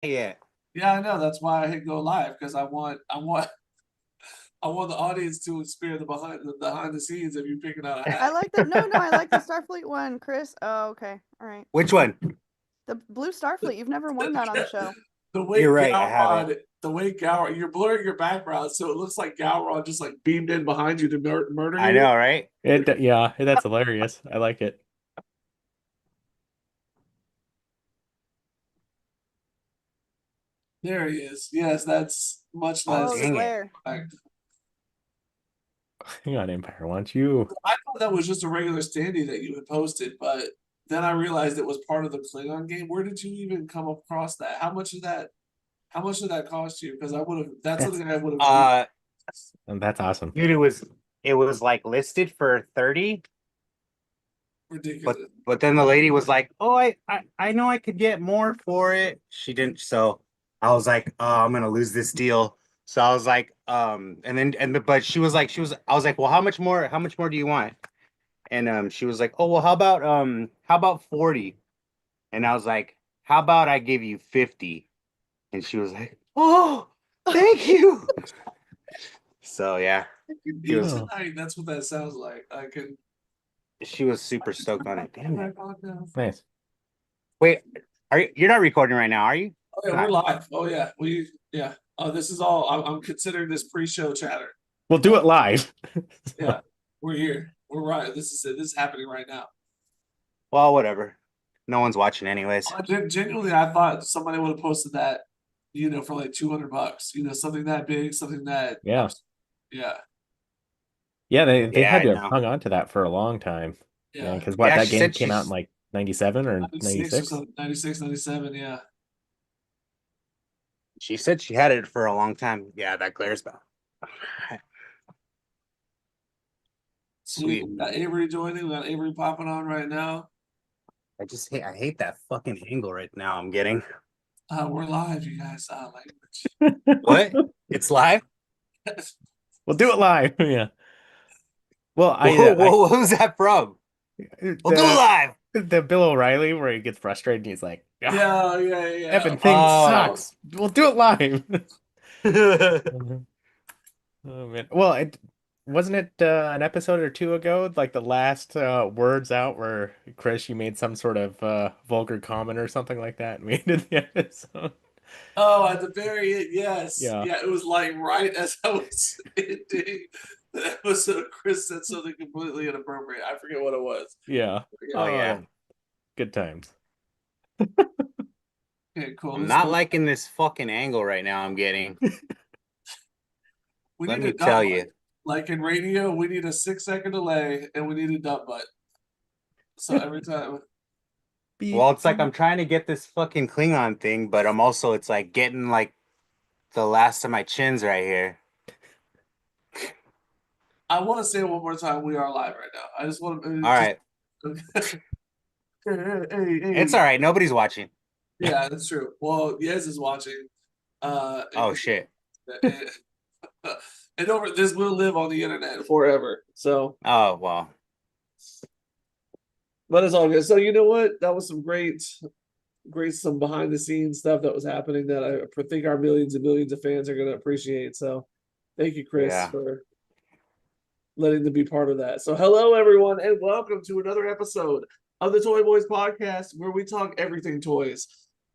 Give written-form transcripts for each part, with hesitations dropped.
yet. Yeah, I know. That's why I hit go live because I want the audience to experience the behind the scenes of you picking out a I hat. like the no, I like the Starfleet one, Chris. Oh, okay. All right. Which one? The blue Starfleet. You've never worn that on the show. The You're way right. I haven't. Gowron, you're blurring your background, so it looks like Gowron just like beamed in behind you to murder I you. know, right? Yeah, that's hilarious. I like it. There he is. Yes, that's much Oh, Oh, the less. dang it. glare. I Hang on, Empire wants you. thought that was just a regular standee that you had posted, but then I realized it was part of the Klingon game. Where did you even come across that? How much of that? How much did that cost you? Because I would have. That's That's something I would have. Uh, that's awesome. dude, it was like listed for 30, but Ridiculous. then the lady was like, "Oh, I know I could get more for it." She didn't, so I was like, "Oh, I'm gonna lose this deal." So I was like, and then but I was like, "Well, how much more? How much more do you want?" And she was like, "Oh, well, how about 40?" And I was like, "How about I give you 50?" And she was like, "Oh, thank you." So yeah, she Eat was Oh, tonight. That's what that sounds like. I can. she was super stoked on it. Damn it. Back on now. nice. Wait, you're not recording right now, are you? Oh yeah, we're God. live. Oh yeah, yeah. Oh, this is all. I'm considering this pre-show chatter. We'll do it live. Yeah, we're here. We're right. This is it. This is happening right now. Well, whatever. No one's watching anyways. Genuinely, I thought somebody would have posted that, for like $200. Something that big, something that. Yeah. Yeah, Yeah, they Yeah, had I to have know. hung on to that for a long time. Yeah, yeah. because Yeah, that she game said came out in she's like 97 or 96 or 96? something. 96, 97. Yeah. she said she had it for a long time. Yeah, that glares bad. Sweet. Sweet. We got Avery joining. We got Avery popping on right now. I hate that fucking angle right now I'm getting. We're live, you guys. Language. What? It's live? We'll do it live. Yeah. Well, What was that from? We'll do it the live. the Bill O'Reilly where he gets frustrated and he's like, "Ah, Yeah, yeah, yeah. effing thing Oh. sucks. We'll do it live." Oh man. Well, wasn't it an episode or two ago, like the last words out where Chris, you made some sort of vulgar comment or something like that and we ended the episode. Oh, at the very end, yes. Yeah. Yeah, it was like right as I was ending the episode, Chris said something completely inappropriate. I forget what it was. Yeah. Oh Yeah. yeah. Good times. Okay, cool. I'm Let's not go. liking this fucking angle right now I'm getting. We Let need a me dump tell button. you. Like in radio, we need a 6 second delay and we need a dump button. So every time. Well, Beep, it's like I'm beep. trying to get this fucking Klingon thing, but I'm also it's like getting like the last of my chins right here. I want to say it one more time. We are live right now. I just want to All just. right. Hey. It's all right. Nobody's watching. Yeah, that's true. Well, Yes is watching. Oh shit. And, and over this will live on the internet forever. So, Oh well. but it's all good. So you know what? That was some some behind the scenes stuff that was happening that I think our millions and millions of fans are going to appreciate. So, thank you, Chris, Yeah. for letting them be part of that. So, hello everyone, and welcome to another episode of the Toy Boys podcast, where we talk everything toys.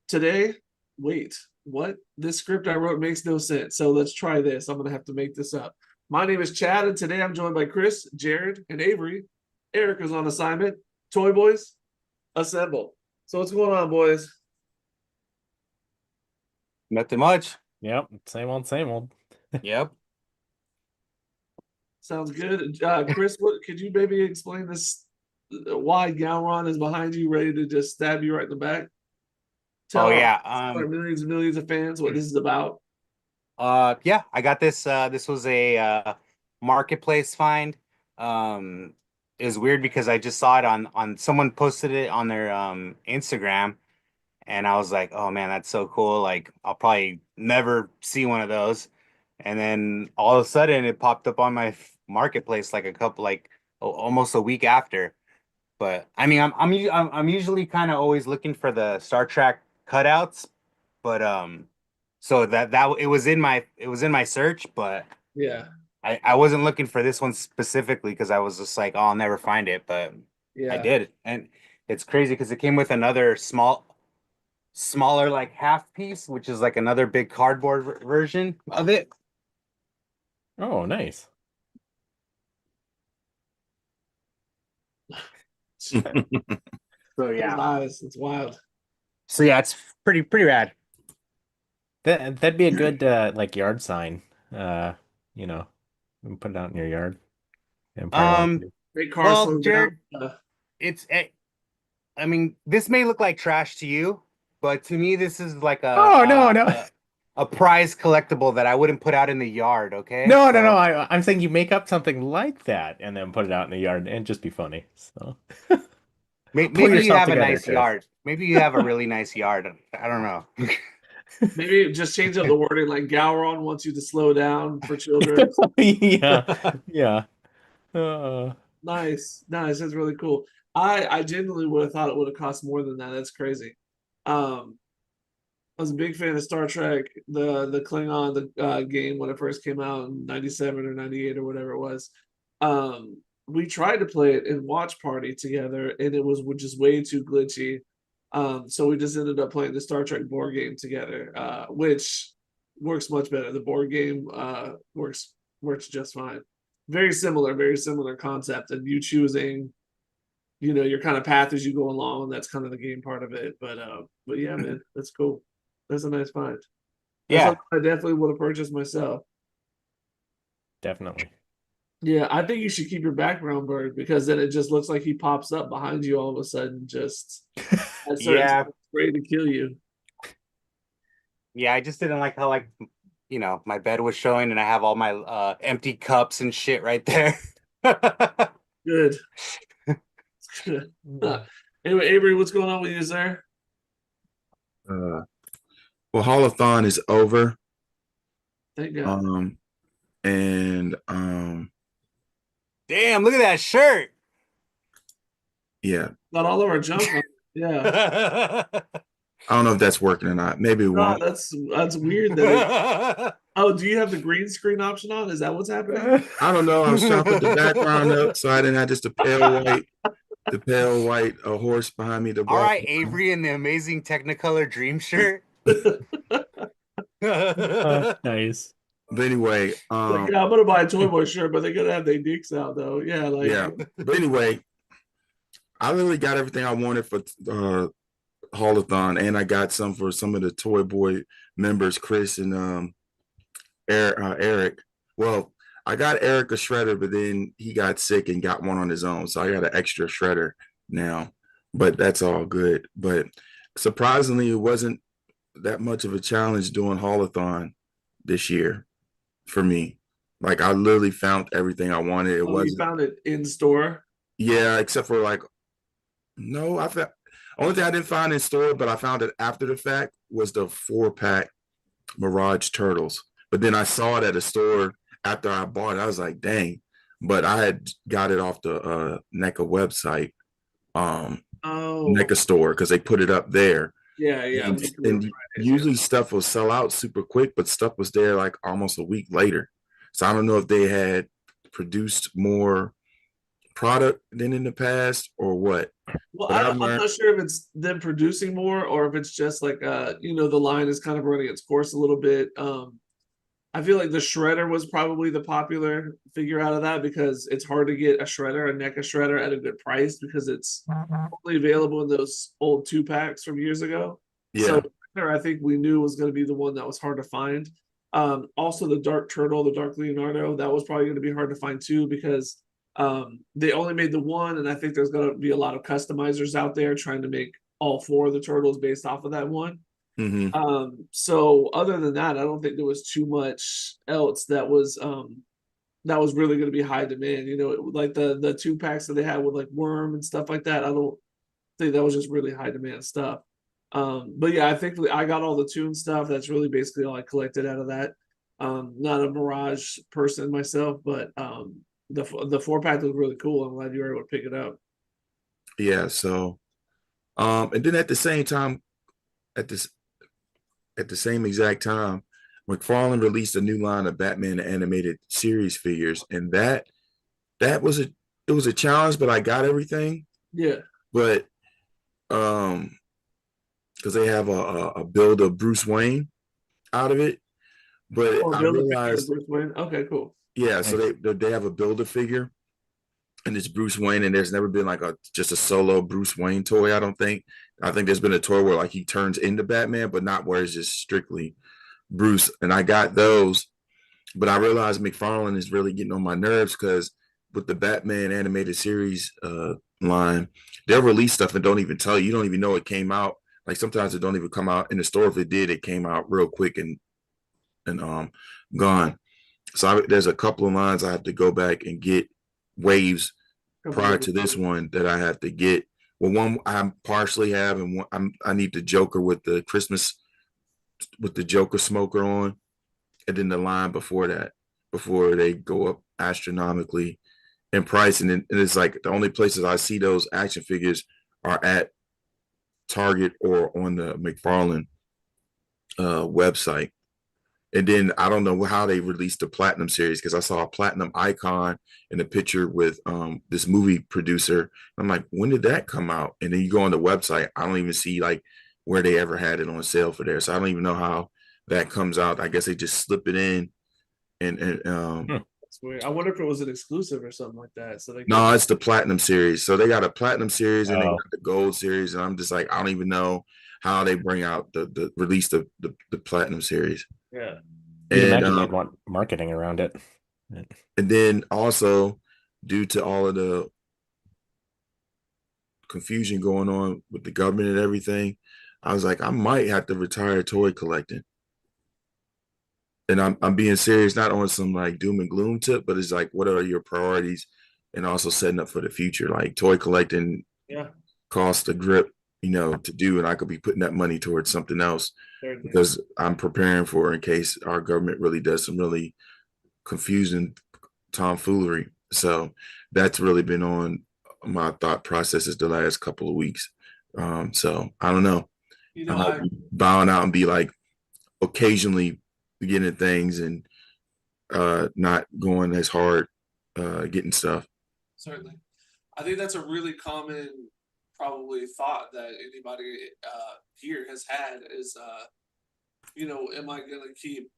Today, wait, what? This script I wrote makes no sense. So let's try this. I'm gonna have to make this up. My name is Chad, and today I'm joined by Chris, Jared, and Avery. Eric is on assignment. Toy Boys, assemble. So what's going on, boys? Nothing much. Yep, same old, same old. Yep. Sounds good. Chris, what could you maybe explain this? Why Galron is behind you, ready to just stab you right in the back? Oh Tell yeah. our millions and millions of fans what this is about. Yeah, I got this. This was a marketplace find. Um, it was weird because I just saw it on someone posted it on their Instagram, and I was like, oh man, that's so cool. Like I'll probably never see one of those. And then all of a sudden it popped up on my marketplace like a couple like almost a week after. But I mean, I'm usually kind of always looking for the Star Trek cutouts, but so that it was in my search, but Yeah, I wasn't looking for this one specifically because I was just like, oh, I'll never find it, but I yeah. did, and it's crazy because it came with another smaller like half piece, which is like another big cardboard version of it. Oh, nice. So Those yeah, eyes, it's wild. so yeah, it's pretty rad. That'd be a good like yard sign. Uh, you know, and put it out in your yard. And probably a lot of Um, people. Great car well, slow Jared, down. it's I mean, this may look like trash to you, but to me, this is like Oh, no, no. a prize collectible that I wouldn't put out in the yard. Okay, No, no, no. so I'm saying you make up something like that and then put it out in the yard and just be funny. So pull maybe you yourself have a together, nice Chris. yard. Maybe you have a really nice yard. I don't know. Maybe just change up the wording, like Gowron wants you to slow down for children. Yeah, yeah. Nice, nice. That's really cool. I genuinely would have thought it would have cost more than that. That's crazy. Um, I was a big fan of Star Trek, the Klingon game when it first came out in '97 or '98 or whatever it was. We tried to play it in watch party together, and it was just way too glitchy. So we just ended up playing the Star Trek board game together, which works much better. The board game works just fine. Very similar concept, and you choosing, your kind of path as you go along. That's kind of the game part of it. But yeah, man, that's cool. That's a nice find. That's Yeah, something I definitely would have purchased myself. Definitely. Yeah, I think you should keep your background bird because then it just looks like he pops up behind you all of a sudden, just at certain yeah, times, ready to kill you. yeah. I just didn't like how my bed was showing, and I have all my empty cups and shit right there. Good. Good. Anyway, Avery, what's going on with you there? Uh, well, Holothon is over. Thank God. Um, and Damn, look at that shirt. yeah, Got all of our junk on. Yeah. I don't know if that's working or not. Maybe it No, won't. that's weird that it. Oh, do you have the green screen option on? Is that what's happening? I don't know. I was trying to put the background up so I didn't have just the pale white horse behind me. The All ball. right, Avery in the amazing Technicolor Dream shirt. Nice. But anyway, Like, yeah, I'm gonna buy a Toy Boy shirt, but they're gonna have their dicks out though. Yeah, like yeah. But anyway, I literally got everything I wanted for Holothon, and I got some for some of the Toy Boy members, Chris and Eric. Well, I got Eric a shredder, but then he got sick and got one on his own, so I got an extra shredder now. But that's all good. But surprisingly, it wasn't that much of a challenge doing Holothon this year for me. Like I literally found everything I wanted. It oh, you wasn't, found it in store. yeah, except for like no, I found only thing I didn't find in store, but I found it after the fact was the 4-pack Mirage Turtles. But then I saw it at a store after I bought it. I was like, dang. But I had got it off the NECA website, um, Oh, NECA store, because they put it up there. yeah. And usually stuff will sell out super quick, but stuff was there like almost a week later. So I don't know if they had produced more product than in the past or what. Well, But I've I'm learned, not sure if it's them producing more or if it's just like the line is kind of running its course a little bit. I feel like the shredder was probably the popular figure out of that because it's hard to get a shredder, a NECA shredder at a good price because it's only available in those old 2-packs from years ago. yeah, So I think we knew was going to be the one that was hard to find. Also, the Dark Turtle, the Dark Leonardo, that was probably going to be hard to find too because they only made the one, and I think there's going to be a lot of customizers out there trying to make all 4 of the turtles based off of that one. mm-hmm. So other than that, I don't think there was too much else that was really going to be high demand. Like the 2-packs that they had with like Worm and stuff like that. I don't think that was just really high demand stuff. But yeah, I think I got all the Toon stuff. That's really basically all I collected out of that. Not a Mirage person myself, but the 4-pack was really cool. I'm glad you were able to pick it up. Yeah. So, and then at the same time, at this at the same exact time, McFarlane released a new line of Batman animated series figures, and that was a challenge, but I got everything. Yeah. But because they have a build of Bruce Wayne out of it, but Or I build a figure of realized, Bruce Wayne. Okay, cool. yeah, so Nice. they have a build a figure, and it's Bruce Wayne, and there's never been like just a solo Bruce Wayne toy. I don't think. I think there's been a toy where like he turns into Batman, but not where it's just strictly Bruce. And I got those, but I realized McFarlane is really getting on my nerves because with the Batman animated series line, they'll release stuff and don't even tell you. You don't even know it came out. Like sometimes it don't even come out in the store. If it did, it came out real quick and gone. So there's a couple of lines I have to go back and get waves prior to this one that I have to get. Well, one I partially have, and one I need the Joker with the Christmas with the Joker smoker on, and then the line before that, before they go up astronomically in price. And it's like the only places I see those action figures are at Target or on the McFarlane website. And then I don't know how they released the Platinum series because I saw a Platinum icon in a picture with this movie producer. I'm like, when did that come out? And then you go on the website, I don't even see like where they ever had it on sale for there. So I don't even know how that comes out. I guess they just slip it in and That's weird. I wonder if it was an exclusive or something like that. So they no, it's the Platinum series. So they got a Platinum series and they Oh. got the Gold series. And I'm just like, I don't even know how they bring out the release the Platinum series. yeah. You'd And imagine they'd want marketing around it. and then also due to all of the confusion going on with the government and everything, I was like, I might have to retire toy collecting. And I'm being serious, not on some like doom and gloom tip, but it's like, what are your priorities, and also setting up for the future. Like toy collecting Yeah. costs a grip, to do, and I could be putting that money towards something else Certainly. because I'm preparing for in case our government really does some really confusing tomfoolery. So that's really been on my thought processes the last couple of weeks. So I don't know. You I know, might be bowing out and be like occasionally getting things and not going as hard getting stuff. certainly. I think that's a really common, probably thought that anybody here has had is, am I going to keep,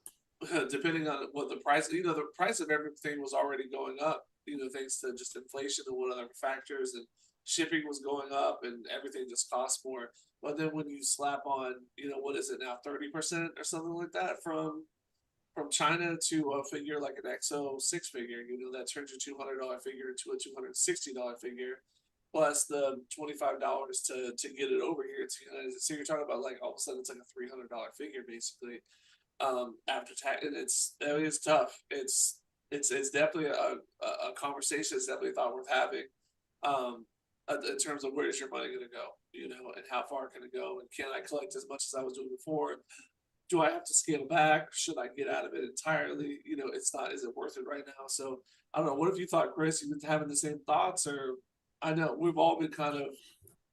depending on what the price, the price of everything was already going up, thanks to just inflation and what other factors, and shipping was going up and everything just costs more. But then when you slap on, what is it now, 30% or something like that from China to a figure like an XO6 figure, that turns your $200 figure into a $260 figure, plus the $25 to get it over here to United States. So you're talking about like all of a sudden it's like a $300 figure basically after tax, and it's tough. It's definitely a conversation that's definitely thought worth having. In terms of where is your money going to go, and how far can it go, and can I collect as much as I was doing before? Do I have to scale back? Should I get out of it entirely? It's not. Is it worth it right now? So I don't know. What have you thought, Chris? You've been having the same thoughts, or I know we've all been kind of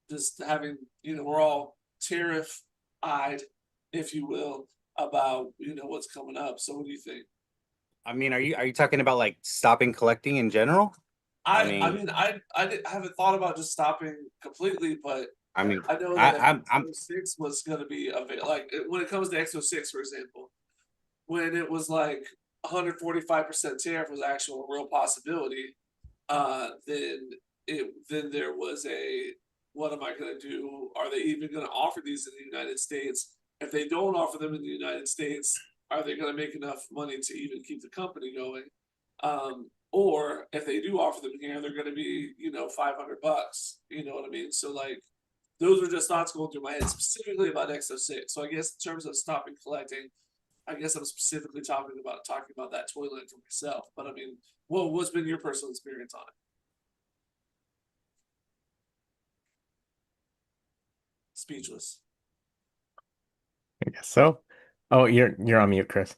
just having. We're all tariff-eyed, if you will, about what's coming up. So what do you think? I mean, are you talking about like stopping collecting in general? I mean, mean, I haven't thought about just stopping completely, but I mean, I know I, that I'm X06 was going to be like when it comes to X06, for example, when it was like 145% tariff was actual real possibility, then there was a, what am I going to do? Are they even going to offer these in the United States? If they don't offer them in the United States, are they going to make enough money to even keep the company going? Or if they do offer them here, they're going to be, $500. You know what I mean? So like, those are just thoughts going through my head specifically about XO6. So I guess in terms of stopping collecting, I guess I'm specifically talking about that toy line for myself. But I mean, what's been your personal experience on it? Speechless. I guess so. Oh, you're on mute, Chris.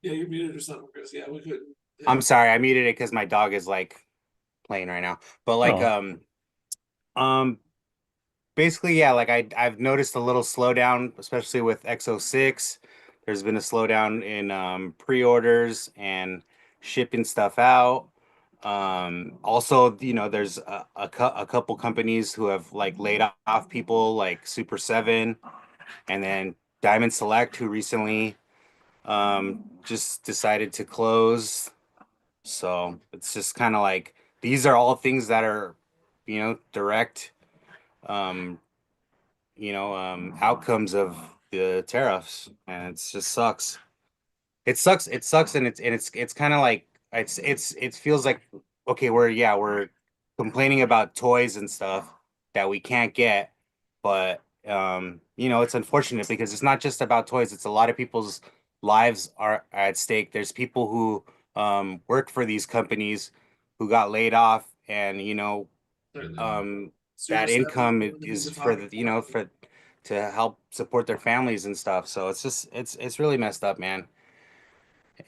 Yeah, you're muted or something, Chris. Yeah, we couldn't. I'm sorry, I muted it because my dog is like playing right now. But like Oh. basically, yeah, like I've noticed a little slowdown, especially with XO6. there's been a slowdown in pre-orders and shipping stuff out. Also, there's a couple companies who have like laid off people, like Super 7 and then Diamond Select, who recently just decided to close. So it's just kind of like these are all things that are, direct, um, outcomes of the tariffs, and it just sucks. It sucks. It sucks, and it's kind of like it feels like okay, we're complaining about toys and stuff that we can't get, but it's unfortunate because it's not just about toys. It's a lot of people's lives are at stake. There's people who worked for these companies who got laid off, and Certainly. um Super that 7 income wouldn't be is the for topic. the for to help support their families and stuff. So it's just it's really messed up, man.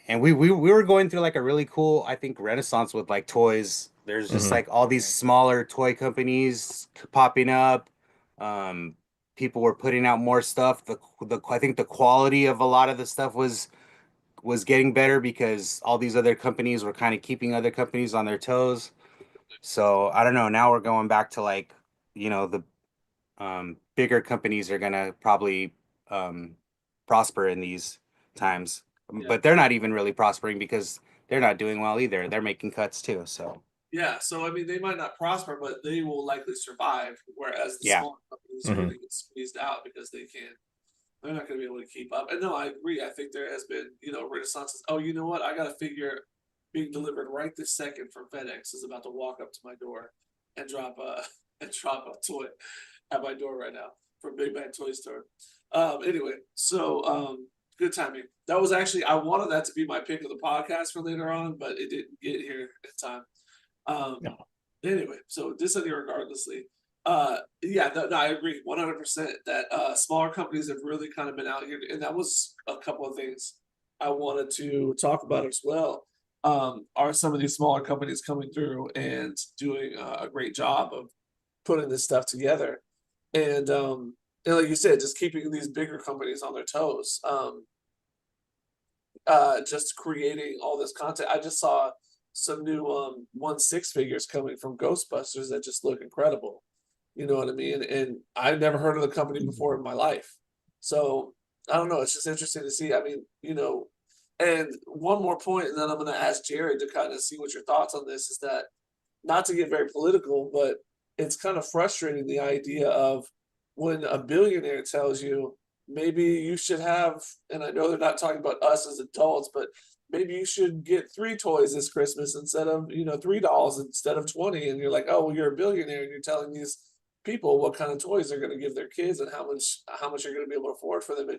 And we were going through like a really cool, I think, renaissance with like toys. There's just Mhm. like all these smaller toy companies popping up. People were putting out more stuff. The I think the quality of a lot of the stuff was getting better because all these other companies were kind of keeping other companies on their toes. So I don't know. Now we're going back to like, the bigger companies are gonna probably prosper in these times, Yeah. but they're not even really prospering because they're not doing well either. They're making cuts too. So Yeah, so I mean, they might not prosper, but they will likely survive. Whereas the yeah, smaller companies are going Mhm. to get squeezed out because they're not going to be able to keep up. And no, I agree. I think there has been, renaissances. Oh, you know what? I got to figure being delivered right this second from FedEx is about to walk up to my door and drop a and drop a toy at my door right now from Big Bad Toy Store. Anyway, so good timing. That was actually I wanted that to be my pick of the podcast for later on, but it didn't get here in time. Um, No. anyway, so disagreeing regardlessly. Yeah, no, I agree 100% that smaller companies have really kind of been out here, and that was a couple of things I wanted to talk about as well. Are some of these smaller companies coming through and doing a great job of putting this stuff together? And like you said, just keeping these bigger companies on their toes. Just creating all this content. I just saw some new 1/6 figures coming from Ghostbusters that just look incredible. You know what I mean? And I've never heard of the company before in my life. So I don't know. It's just interesting to see. I mean, and one more point, and then I'm going to ask Jared to kind of see what your thoughts on this is that not to get very political, but it's kind of frustrating the idea of when a billionaire tells you maybe you should have, and I know they're not talking about us as adults, but maybe you should get 3 toys this Christmas instead of, $3 instead of 20. And you're like, oh, well, you're a billionaire and you're telling these people what kind of toys they're going to give their kids and how much you're going to be able to afford for them.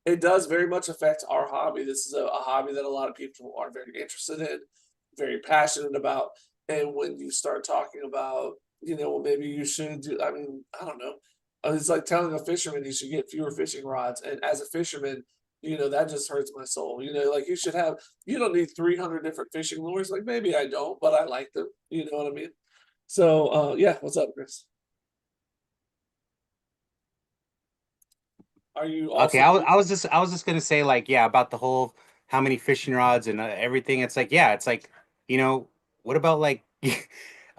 It does very much affect our hobby. This is a hobby that a lot of people are very interested in, very passionate about. And when you start talking about, well, maybe you should do, I mean, I don't know. It's like telling a fisherman he should get fewer fishing rods. And as a fisherman, that just hurts my soul. Like you don't need 300 different fishing lures. Like maybe I don't, but I like them. You know what I mean? So, yeah, what's up, Chris? Are you okay. also, I was just gonna say like yeah about the whole how many fishing rods and everything. It's like yeah, it's like you know what about like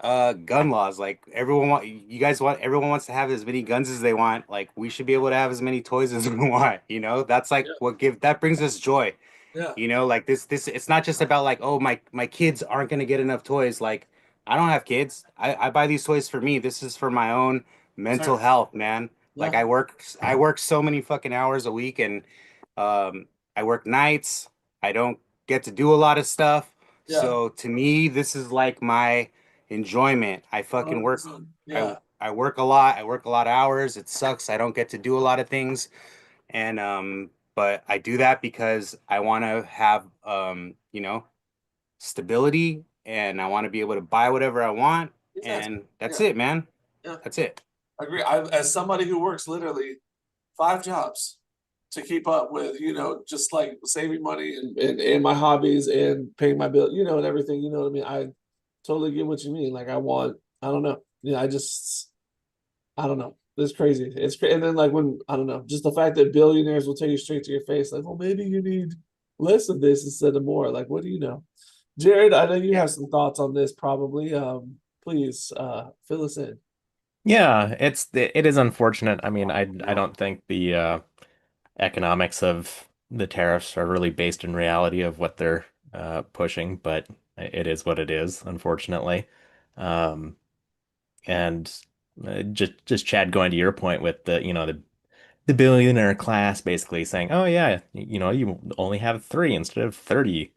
gun laws? Like everyone wants to have as many guns as they want. Like we should be able to have as many toys as we want. That's like yeah, that brings us joy. yeah, Like this it's not just about like, oh, my kids aren't gonna get enough toys. Like I don't have kids. I buy these toys for me. This is for my own mental sorry, health, man. Like yeah, I work so many fucking hours a week and um I work nights. I don't get to do a lot of stuff. yeah, So to me, this is like my enjoyment. I fucking work 100%. I Yeah, I work a lot. I work a lot of hours. It sucks. I don't get to do a lot of things. And but I do that because I want to have stability and I want to be able to buy whatever I want exactly. and that's Yeah, it, man. yeah, That's it. I agree. As somebody who works literally 5 jobs to keep up with, just like saving money and my hobbies and paying my bill, and everything, you know what I mean? I totally get what you mean. Like I don't know. I don't know. It's crazy. And then like when I don't know, just the fact that billionaires will tell you straight to your face, like, well, maybe you need less of this instead of more. Like, what do you know? Jared, I know you have some thoughts on this probably. Please fill us in. Yeah, it is unfortunate. I mean, I don't think the economics of the tariffs are really based in reality of what they're pushing, but it is what it is, unfortunately. Um, and just Chad, going to your point with the billionaire class basically saying, "Oh yeah, you only have three instead of 30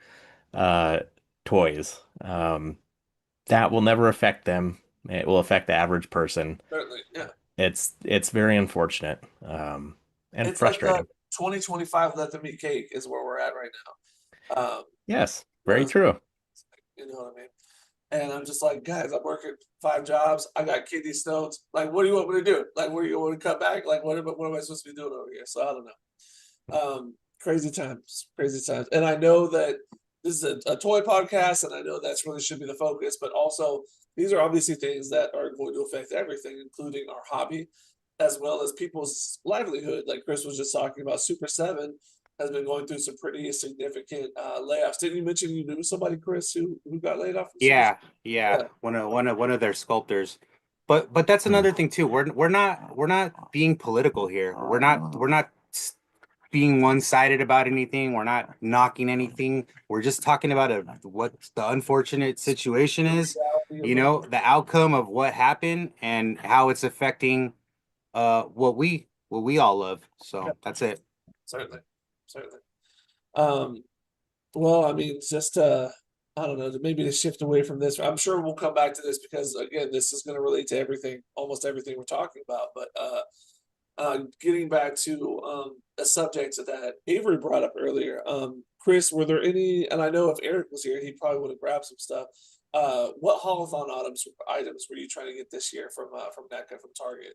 uh toys." That will never affect them. It will affect the average person. Certainly, yeah. It's very unfortunate, and It's like the frustrating. 2025 let them eat cake is where we're at right now. Yes, very Those, true. you know what I mean? And I'm just like, guys, I'm working 5 jobs. I got kidney stones. Like, what do you want me to do? Like, where you want to cut back? Like, what am I supposed to be doing over here? So I don't know. Crazy times, crazy times. And I know that this is a toy podcast, and I know that's really should be the focus, but also these are obviously things that are going to affect everything, including our hobby, as well as people's livelihood. Like Chris was just talking about, Super 7 has been going through some pretty significant layoffs. Didn't you mention you knew somebody, Chris, who got laid off from Super 7? Yeah, Yeah. one of their sculptors. But that's another thing too. We're not being political here. We're not being one-sided about anything. We're not knocking anything. We're just talking about what the unfortunate situation is, Reality of it. the outcome of what happened and how it's affecting what we all love. Yeah, So that's it. certainly, certainly. Um, Well, I mean, just I don't know, maybe to shift away from this. I'm sure we'll come back to this because again, this is going to relate to everything, almost everything we're talking about. But getting back to a subject that Avery brought up earlier, Chris, were there any? And I know if Eric was here, he probably would have grabbed some stuff. What Holothon items were you trying to get this year from NECA from Target?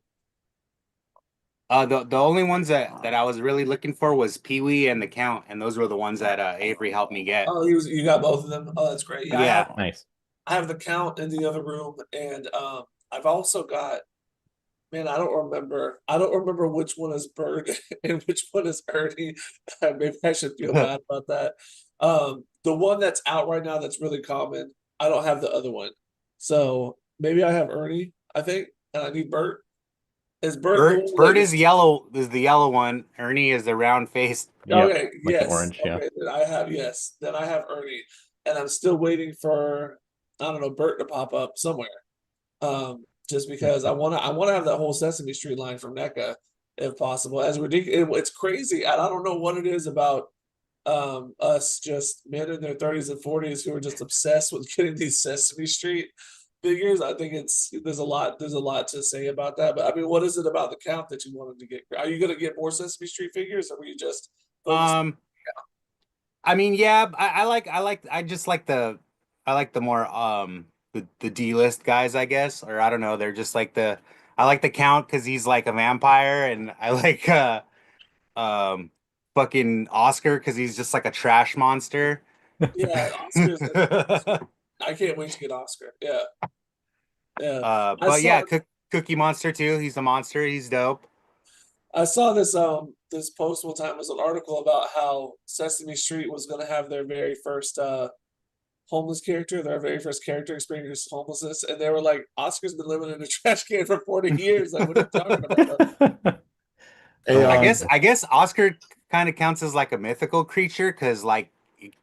The only ones that I was really looking for was Pee Wee and the Count, and those were the ones that Avery helped me get. Oh, you got both of them. Oh, that's great. Yeah, Yeah. Nice. I have the Count in the other room, and I've also got. Man, I don't remember. I don't remember which one is Bird and which one is Ernie. Maybe I should feel bad about that. The one that's out right now that's really common. I don't have the other one, so maybe I have Ernie. I think, and I need Bert. Is Bert the Bird one Bird like? is the yellow one. Ernie is the round faced. Yep, Okay, like the yes. orange, yeah. Okay, then I have yes. Then I have Ernie, and I'm still waiting for I don't know Bert to pop up somewhere. Just because I wanna have that whole Sesame Street line from NECA if possible. As ridiculous, it's crazy, and I don't know what it is about us just men in their 30s and 40s who are just obsessed with getting these Sesame Street figures. I think there's a lot to say about that. But I mean, what is it about the Count that you wanted to get? Are you gonna get more Sesame Street figures, or were you just focused? Um, I mean, yeah, I like the more the D-list guys, I guess, or I don't know. They're just like I like the Count because he's like a vampire, and I like um fucking Oscar because he's just like a trash monster. Yeah, Oscar's. I can't wait to get Oscar. Yeah, yeah. I But saw yeah, Cookie Monster too. He's a monster. He's dope. I saw this post one time was an article about how Sesame Street was going to have their very first homeless character, their very first character experience homelessness, and they were like, "Oscar's been living in a trash can for 40 years. Like, what are you talking about?" Hey, I guess Oscar kind of counts as like a mythical creature because like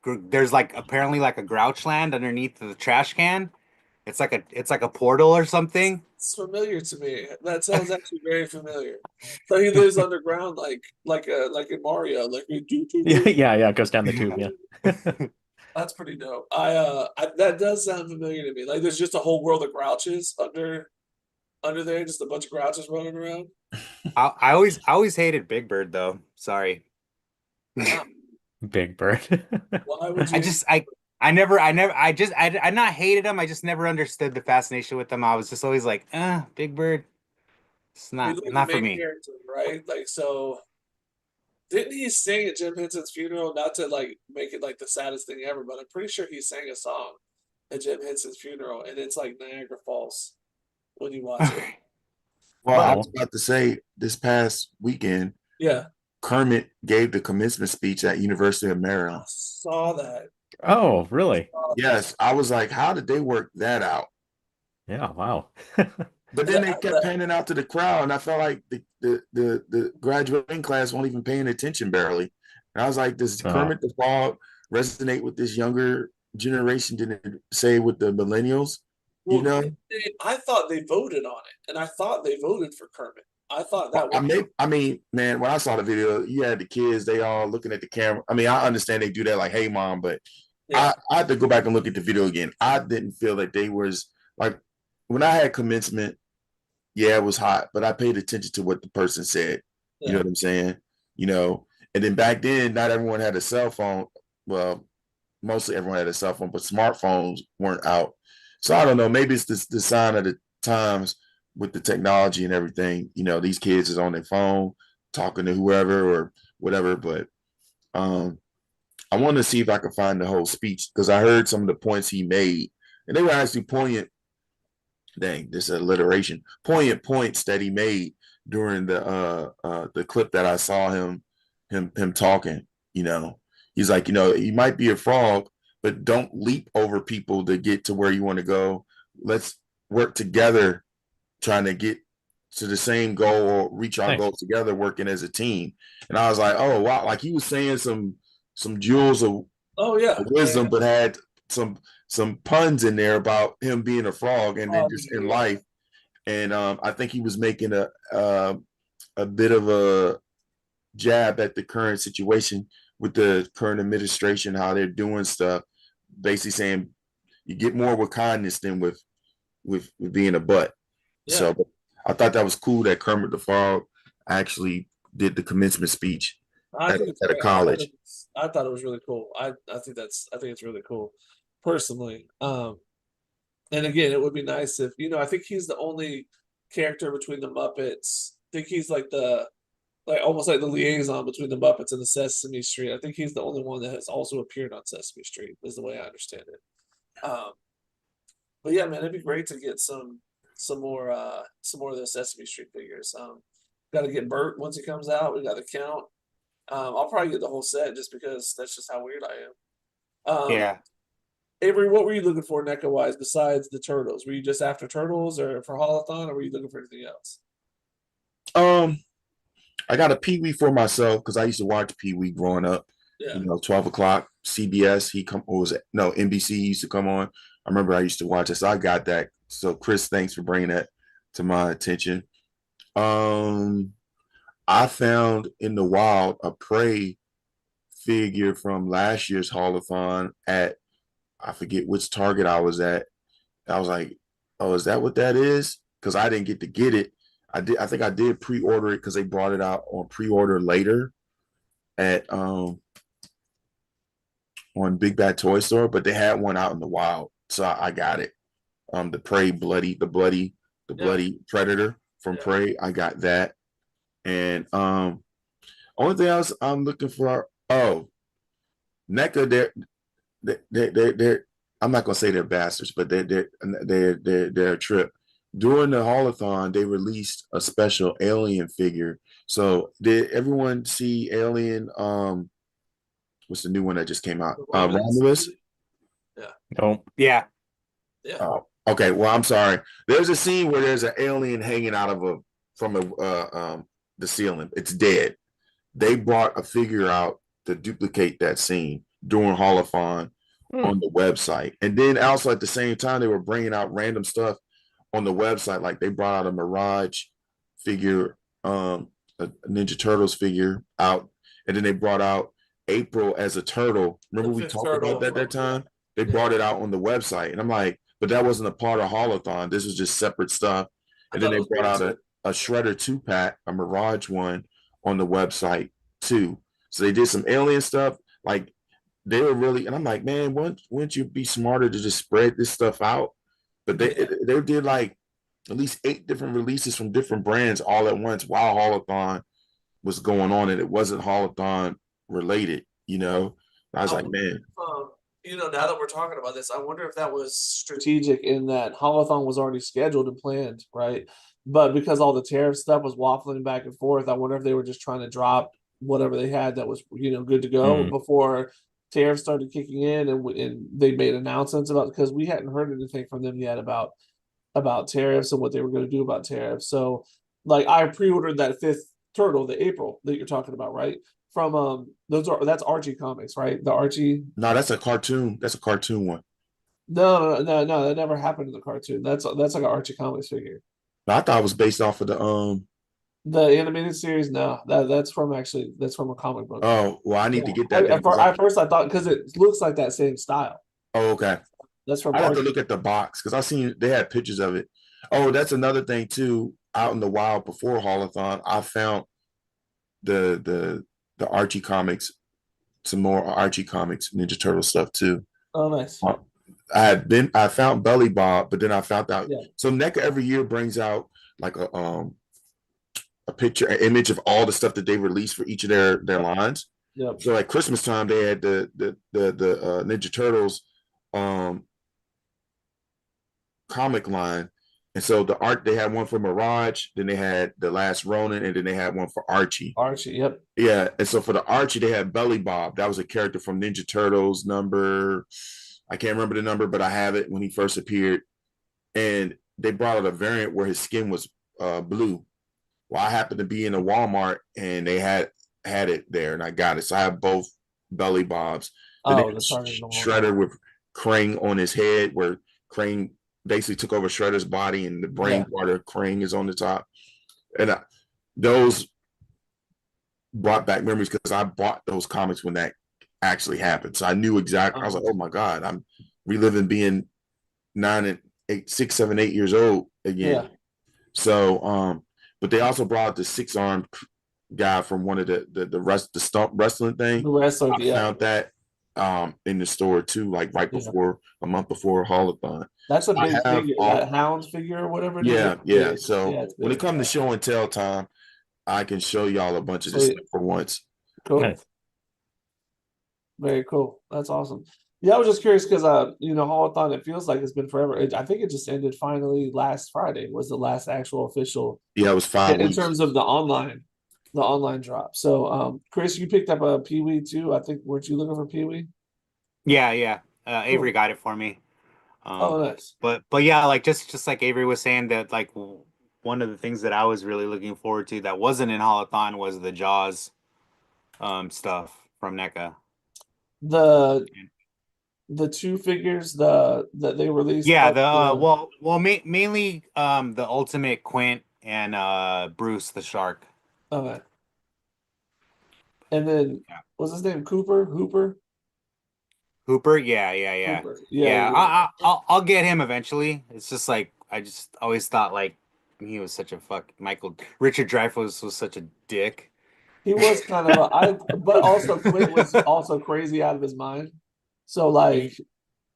there's like apparently like a grouch land underneath the trash can. It's like a portal or something. It's familiar to me. That sounds actually very familiar. So he lives underground, like in Mario, like we Yeah, do. yeah, it goes down the tube, yeah. That's pretty dope. That does sound familiar to me. Like there's just a whole world of grouches under there, just a bunch of grouches running around. I always hated Big Bird though. Sorry. Wow. Big Bird. Why would I you? just I not hated him. I just never understood the fascination with them. I was just always like, Big Bird. It's He's not like the not for main me. character, right? Like so. Didn't he sing at Jim Henson's funeral? Not to like make it like the saddest thing ever, but I'm pretty sure he sang a song at Jim Henson's funeral, and it's like Niagara Falls when you watch it. Well, I was Well, about to say this past weekend, Yeah, Kermit gave the commencement speech at University of I Maryland. saw that. oh, really? Yes, I was like, how did they work that out? Yeah, wow. But then they kept panning out to the crowd, and I felt like the graduating class weren't even paying attention barely. And I was like, does Oh, Kermit the Frog resonate with this younger generation than it say with the millennials? You Well, know, I thought they voted on it, and I thought they voted for Kermit. I thought that was I mean, man, when I saw the video, you had the kids, they all looking at the camera. I mean, I understand they do that, like, hey, mom, but yeah, I had to go back and look at the video again. I didn't feel that they was like when I had commencement. Yeah, it was hot, but I paid attention to what the person said. You know yeah. what I'm saying? You know, and then back then, not everyone had a cell phone. Well, mostly everyone had a cell phone, but smartphones weren't out. So I don't know. Maybe it's the sign of the times with the technology and everything. You know, these kids is on their phone talking to whoever or whatever. But um, I want to see if I can find the whole speech because I heard some of the points he made, and they were actually poignant. Dang, this alliteration. Poignant points that he made during the clip that I saw him talking. You know, he's like, you know, you might be a frog, but don't leap over people to get to where you want to go. Let's work together, trying to get to the same goal or reach our nice. goals together, working as a team. And I was like, oh wow, like he was saying some jewels of Oh yeah, wisdom, but had some some puns in there about him being a frog and then just in yeah, life. And I think he was making a bit of a jab at the current situation with the current administration, how they're doing stuff, basically saying you get more with kindness than with being a butt. yeah. So I thought that was cool that Kermit the Frog actually did the commencement speech I think it's at a great. college. I thought it was really cool. I think it's really cool, personally. And again, it would be nice if I think he's the only character between the Muppets. I think he's like the almost like the liaison between the Muppets and the Sesame Street. I think he's the only one that has also appeared on Sesame Street, is the way I understand it. But yeah, man, it'd be great to get some more of those Sesame Street figures. Got to get Bert once he comes out. We got to count. I'll probably get the whole set just because that's just how weird I am. Yeah. Avery, what were you looking for NECA wise besides the turtles? Were you just after turtles or for Holothon, or were you looking for anything else? Um, I got a Pee Wee for myself because I used to watch Pee Wee growing up. Yeah, You know, 12 o'clock CBS. He come or was it no NBC used to come on. I remember I used to watch it, so I got that. So Chris, thanks for bringing that to my attention. Um, I found in the wild a prey figure from last year's haulathon at I forget which Target I was at. I was like, oh, is that what that is? Because I didn't get to get it. I think I did pre-order it because they brought it out on pre-order later at on Big Bad Toy Store, but they had one out in the wild, so I got it. The Prey the yeah, bloody Predator from yeah. Prey. I got that, and only thing else I'm looking for. Oh, NECA, they're I'm not gonna say they're bastards, but they're a trip. During the haulathon, they released a special Alien figure. So did everyone see Alien? What's the new one that just came out? The Romulus. Romulus. Yeah, No. Yeah. yeah. Oh, okay. Well, I'm sorry. There's a scene where there's an alien hanging out of the ceiling. It's dead. They brought a figure out to duplicate that scene during Holophon Hmm. on the website, and then also at the same time they were bringing out random stuff on the website. Like they brought out a Mirage figure, a Ninja Turtles figure out, and then they brought out April as a turtle. Remember The we fifth talked about turtle that from time? They yeah. brought it out on the website, and I'm like, but that wasn't a part of Holothon. This was just separate stuff. I And then thought it they was brought cool out too. a Shredder 2-pack, a Mirage one on the website too. So they did some alien stuff. Like they were really, and I'm like, man, wouldn't you be smarter to just spread this stuff out? But Yeah. they did like at least 8 different releases from different brands all at once while Holothon was going on, and it wasn't Holothon related. You know, I was I like, wonder man, if, now that we're talking about this, I wonder if that was strategic in that Holothon was already scheduled and planned, right? But because all the tariff stuff was waffling back and forth, I wonder if they were just trying to drop whatever they had that was good to go before tariffs started kicking in, and they made announcements about, because we hadn't heard anything from them yet about tariffs and what they were going to do about tariffs. So like I pre-ordered that fifth turtle, the April that you're talking about, right? From that's Archie Comics, right? The Archie. No, that's a cartoon. That's a cartoon one. No, that never happened in the cartoon. That's like an Archie Comics figure. No, I thought it was based off of the The animated series, no, that's from a comic book. Oh, well, I need Yeah. to get that then. At first I thought, because it looks like that same style. Oh, okay. That's from I have to Archie. look at the box because I seen they had pictures of it. Oh, that's another thing too. Out in the wild before Haulathon, I found the Archie comics, some more Archie comics, Ninja Turtle stuff too. Oh, nice. I found Belly Bob, but then I found out. Yeah. So NECA every year brings out like a picture, an image of all the stuff that they release for each of their lines. Yep. So like Christmas time, they had the Ninja Turtles comic line. And so the art, they had one for Mirage, then they had the Last Ronin, and then they had one for Archie. Archie, yep. Yeah, and so for the Archie, they had Belly Bob. That was a character from Ninja Turtles number, I can't remember the number, but I have it when he first appeared. And they brought out a variant where his skin was blue. Well, I happened to be in a Walmart and they had it there, and I got it. So I have both Belly Bobs. Oh, the Sergeant Shredder with Krang on his head, where Krang basically took over Shredder's body, and the brain part of Krang is on the top. And those brought back memories because I bought those comics when that actually happened. So I knew exactly. I was like, oh my God, I'm reliving being 9 and 8, 6, 7, 8 years old again. Yeah. So, but they also brought out the 6-armed guy from one of the stump wrestling thing. The wrestler, I found that in the store too, like right before a month before Haulathon. That's a big figure, that Hounds figure or whatever it is. Yeah. So yeah, when it comes to show and tell time, I can show y'all a bunch of this stuff for once. Cool. Nice. Very cool. That's awesome. Yeah, I was just curious because Haulathon, it feels like it's been forever. I think it just ended finally last Friday was the last actual official. Yeah, it was 5 weeks. In terms of the online drop. So Chris, you picked up a Pee-wee too. I think, weren't you looking for Pee-wee? Yeah. Avery got it for me. Oh, nice. But yeah, like just like Avery was saying, that like one of the things that I was really looking forward to that wasn't in Haulathon was the Jaws stuff from NECA. The two figures that they released. Yeah, mainly the Ultimate Quint and Bruce the Shark. Okay. And then what's his name? Hooper? Yeah. Hooper. Yeah. I'll get him eventually. It's just like I just always thought like he was such a Richard Dreyfuss was such a dick. He was kind of but also Quint was also crazy out of his mind. So like,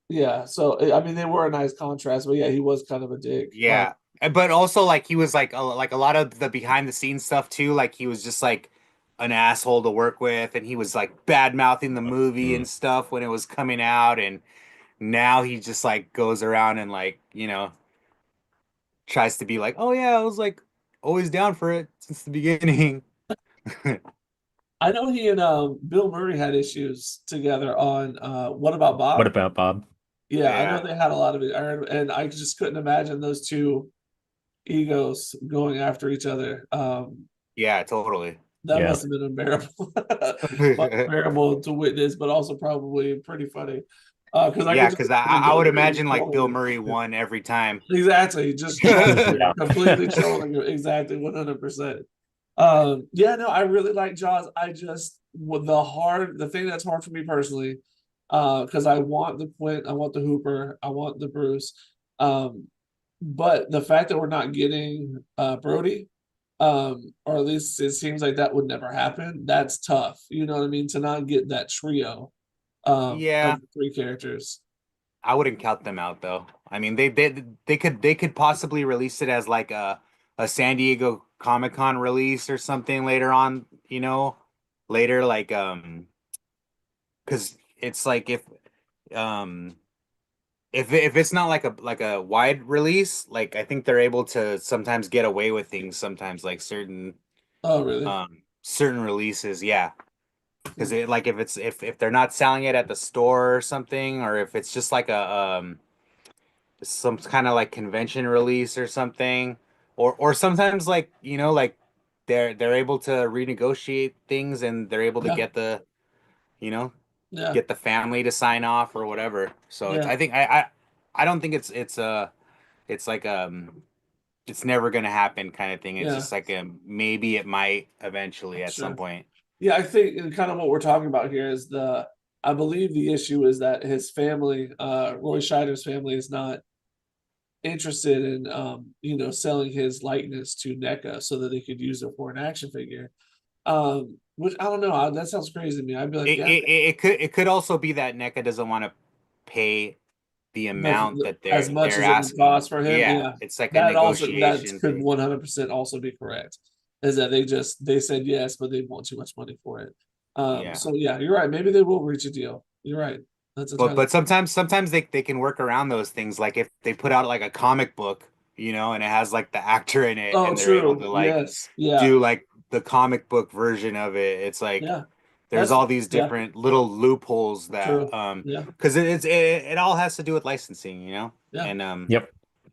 yeah. So I mean, they were a nice contrast, but yeah, he was kind of a dick. Yeah, but also like he was like a lot of the behind the scenes stuff too. Like he was just like an asshole to work with, and he was like bad mouthing the movie and stuff when it was coming out, and now he just like goes around and like tries to be like, oh yeah, I was like always down for it since the beginning. I know he and Bill Murray had issues together on What About Bob? What About Bob? Yeah, I know they had a lot of it, and I just couldn't imagine those two egos going after each other. Yeah, totally. That must have been unbearable to witness, but also probably pretty funny. Because I would imagine like Bill Murray won every time. Exactly, just completely trolling. Exactly, 100%. I really like Jaws. The thing that's hard for me personally, because I want the Quint, I want the Hooper, I want the Bruce, but the fact that we're not getting Brody, or at least it seems like that would never happen. That's tough. You know what I mean? To not get that trio, of 3 characters. I wouldn't count them out though. I mean, they could possibly release it as like a San Diego Comic-Con release or something later on, later, like because it's like if if it's not like a wide release, like I think they're able to sometimes get away with things sometimes, like Oh, really? certain releases, yeah. Because it like if it's if they're not selling it at the store or something, or if it's just like a some kind of like convention release or something, or sometimes like like they're able to renegotiate things and they're able to Yeah, get the you know yeah, get the family to sign off or whatever. So it's yeah, I think I don't think it's like it's never gonna happen kind of thing. It's yeah. just like maybe it might eventually at some Sure. point. Yeah, I think and kind of what we're talking about here is I believe the issue is that his family, Roy Scheider's family, is not interested in selling his likeness to NECA so that they could use it for an action figure. Which I don't know. That sounds crazy to me. I'd be like, yeah, It could also be that NECA doesn't want to pay the amount that as much they're as it would asking. cost for him. Yeah, Yeah, it's like a that negotiation could thing. 100% also be correct. Is that they said yes, but they want too much money for it. Yeah. So yeah, you're right. Maybe they will reach a deal. You're right. That's entirely But sometimes they can work around those things. Like if they put out like a comic book, and it has like the actor in it, Oh, and they're able true. to like Yes. Yeah. do like the comic book version of it. It's like Yeah. there's all these Yeah. different little loopholes that True. Yeah. because it all has to do with licensing, Yeah. and Yep.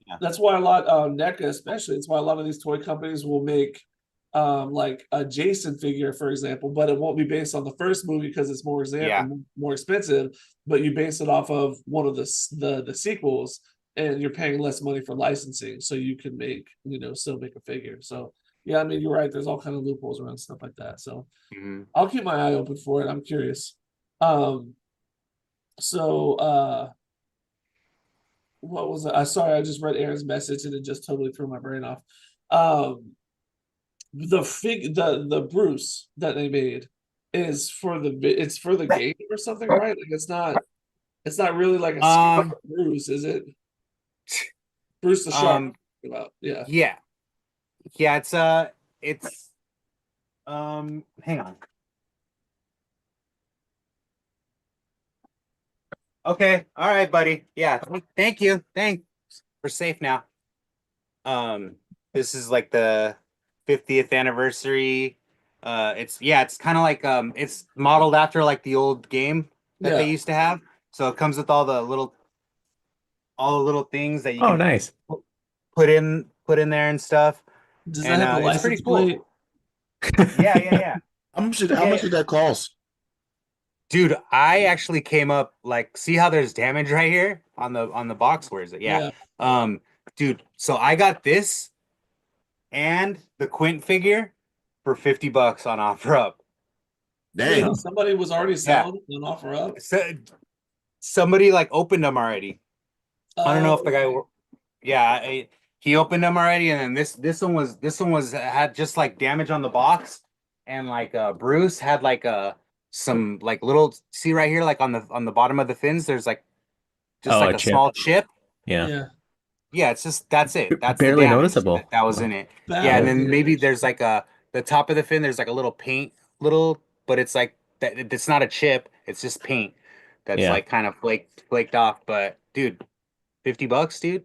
yeah, That's why a lot NECA especially, it's why a lot of these toy companies will make like a Jason figure, for example, but it won't be based on the first movie because it's yeah. more expensive, but you base it off of one of the sequels and you're paying less money for licensing so you can make, still make a figure. So yeah, I mean you're right, there's all kind of loopholes around stuff like that. So Mhm. I'll keep my eye open for it. I'm curious. Um so what was it? I sorry, I just read Aaron's message and it just totally threw my brain off. Um, the Bruce that they made is for it's for the game or something, right? Like it's not really like a skin Um, Bruce, is it? Bruce the Shark. um, About yeah, yeah, yeah. It's hang on. Okay, all right, buddy. Yeah, thank you. Thanks. We're safe now. Um, this is like the 50th anniversary. It's kind of like it's modeled after like the old game that they yeah. used to have. So it comes with all the little things that you Oh, can nice. put in there and stuff. Does that And have the it's pretty license cool. plate? Yeah, yeah, yeah. How Yeah, much yeah. did that cost? Dude, I actually came up like see how there's damage right here on the box? Where is it? Yeah. Yeah. Um, dude, so I got this and the Quint figure for $50 on OfferUp. Wait, Dang. somebody was already Yeah. selling an offer up. So somebody like opened them already. I don't know if the guy Okay. yeah, he opened them already and then this one was had just like damage on the box and like Bruce had like some like little see right here like on the bottom of the fins there's like just Oh, like a a chip. small chip. Yeah. Yeah. Yeah, it's just that's it. That's the Barely damage noticeable. that was in it. Yeah, and Barrel then maybe damage. there's like the top of the fin. There's like a little paint, but it's like that. It's not a chip. It's just paint that's Yeah. like kind of flaked off. But dude, $50, dude.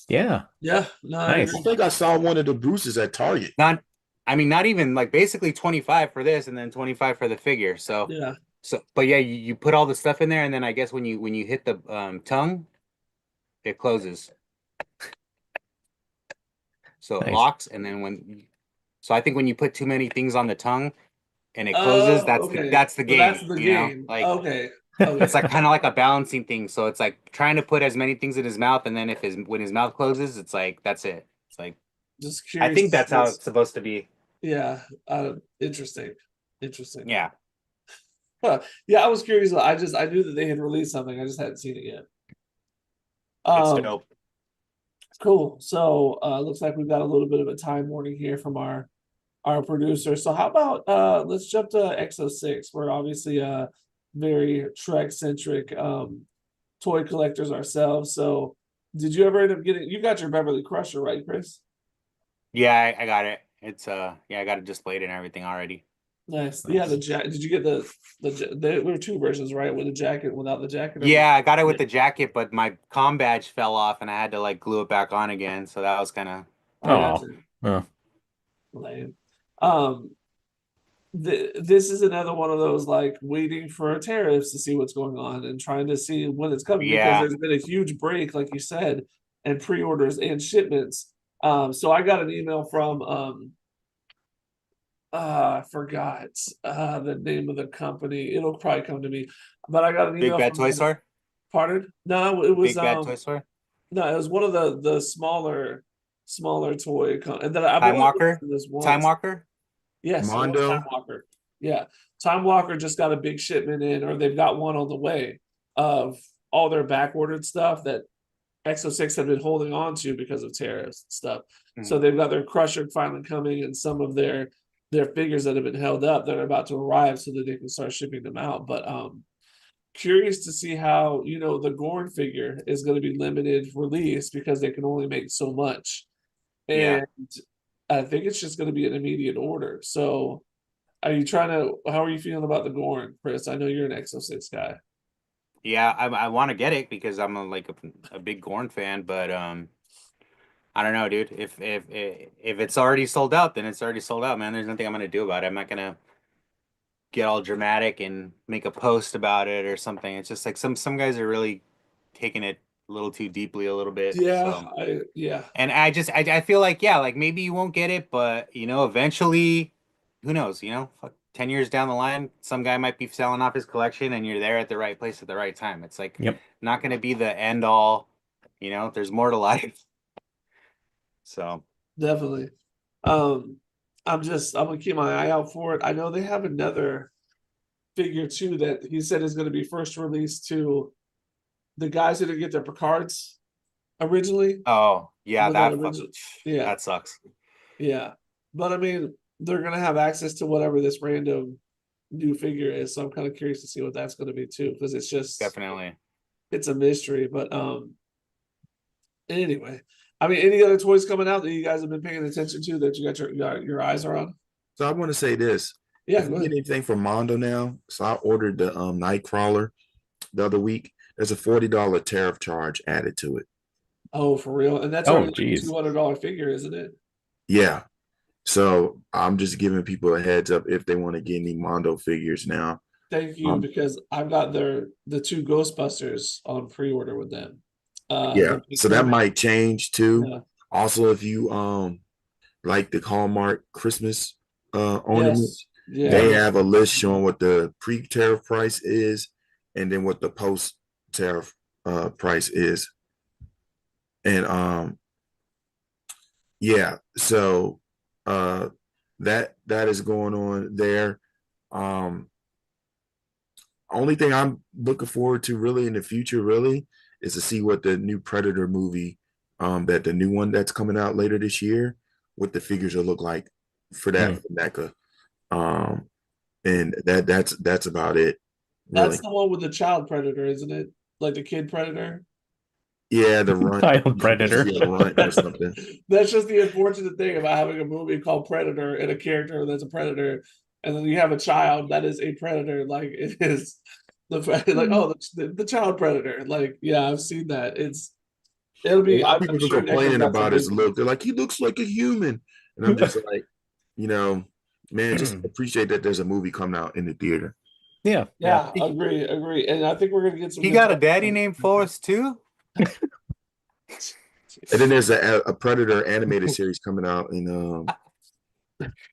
Yeah. Yeah, no, I I Nice. agree. think I saw one of the Bruces at Target. Not, I mean, not even like basically 25 for this, and then 25 for the figure. Yeah. But yeah, you put all the stuff in there, and then I guess when you hit the tongue, it closes. So it Nice. locks, and then so I think when you put too many things on the tongue and it closes, Oh, okay. that's the So that's game, the game. Like Okay. it's Okay. like kind of like a balancing thing. So it's like trying to put as many things in his mouth, and then if his when his mouth closes, it's like that's it. It's like Just I curious. think that's how it's supposed to be. Yeah. Interesting. Interesting. Yeah, Huh. Yeah, I was curious. I knew that they had released something. I just hadn't seen it yet. it's Um, dope. cool. So looks like we've got a little bit of a time warning here from our producer. So how about let's jump to X06. We're obviously very Trek centric toy collectors ourselves. So did you ever end up getting you got your Beverly Crusher, right, Chris? Yeah, I got it. It's yeah, I got it displayed and everything already. Nice. Yeah, the jacket. Did you get there were two versions, right? With the jacket, and without the jacket. Yeah, I got it with Yeah. the jacket, but my comm badge fell off and I had to like glue it back on again. So that was kind of I got Oh, you. oh, Lame. Um, this is another one of those like waiting for tariffs to see what's going on and trying to see when it's coming because yeah. there's been a huge break, like you said, and pre-orders and shipments. So I got an email from I forgot the name of the company. It'll probably come to me, but I got an Big email Bad from Toy them. Store? Pardon? No, it was Big Bad Toy Store? no, it was one of the smaller and then I've Time only looked Walker? at this Time once. Walker? Yes, it was Time Mondo. Walker. Yeah. Time Walker just got a big shipment in, or they've got one on the way of all their back ordered stuff that Exo6 had been holding on to because of tariffs and stuff. So Mhm. they've got their crusher finally coming and some of their figures that have been held up that are about to arrive so that they can start shipping them out. But curious to see how the Gorn figure is going to be limited release because they can only make so much. Yeah. And I think it's just going to be an immediate order. So how are you feeling about the Gorn, Chris? I know you're an Exo6 guy. Yeah, I want to get it because I'm a big Gorn fan, but I don't know, dude. If it's already sold out, then it's already sold out, man. There's nothing I'm gonna do about it. I'm not gonna get all dramatic and make a post about it or something. It's just like some guys are really taking it a little too deeply a little bit. Yeah, So, yeah, and I feel like yeah, like maybe you won't get it, but eventually, who knows? 10 years down the line, some guy might be selling off his collection, and you're there at the right place at the right time. It's like yep. not gonna be the end all. There's more to life. So definitely. Um, I'm gonna keep my eye out for it. I know they have another figure too that he said is going to be first released to the guys who didn't get their Picards originally. oh yeah, With that original, yeah, that sucks. yeah. But I mean, they're gonna have access to whatever this random new figure is. So I'm kind of curious to see what that's gonna be too, because Definitely. it's a mystery. But anyway, I mean, any other toys coming out that you guys have been paying attention to that you got your eyes are on? So I want to say this. Yeah, If go you ahead. get anything from Mondo now, so I ordered the Nightcrawler the other week. There's a $40 tariff charge added to it. Oh, for real? And that's Oh, only like a geez. $200 figure, isn't it? Yeah. So I'm just giving people a heads up if they want to get any Mondo figures now. Thank you, because I've got the two Ghostbusters on pre-order with them. Yeah. The So that procurement. might change too. Yeah. Also, if you like the Hallmark Christmas ornaments, Yes. Yeah. they have a list showing what the pre-tariff price is and then what the post-tariff price is. And yeah, so that is going on there. Um Only thing I'm looking forward to really in the future really is to see what the new Predator movie, that the new one that's coming out later this year, what the figures will look like for that Hmm. NECA. And that's about it, That's really. the one with the child predator, isn't it? Like the kid predator. Yeah, the runt. Child predator. Yeah, runt or something. That's just the unfortunate thing about having a movie called Predator and a character that's a predator, and then you have a child that is a predator. Like it is the fact, like oh the child predator. Like yeah, I've seen that. It'll A be. lot of I'm people been sure NECA's complaining got some about his big look. ones. They're like, he looks like a human. And I'm just like, you know, man, just appreciate that there's a movie coming out in the theater. Yeah, yeah. Yeah, agree, and I think we're gonna get some. He good got a toys daddy coming. named Forrest too? And then there's a Predator animated series coming out in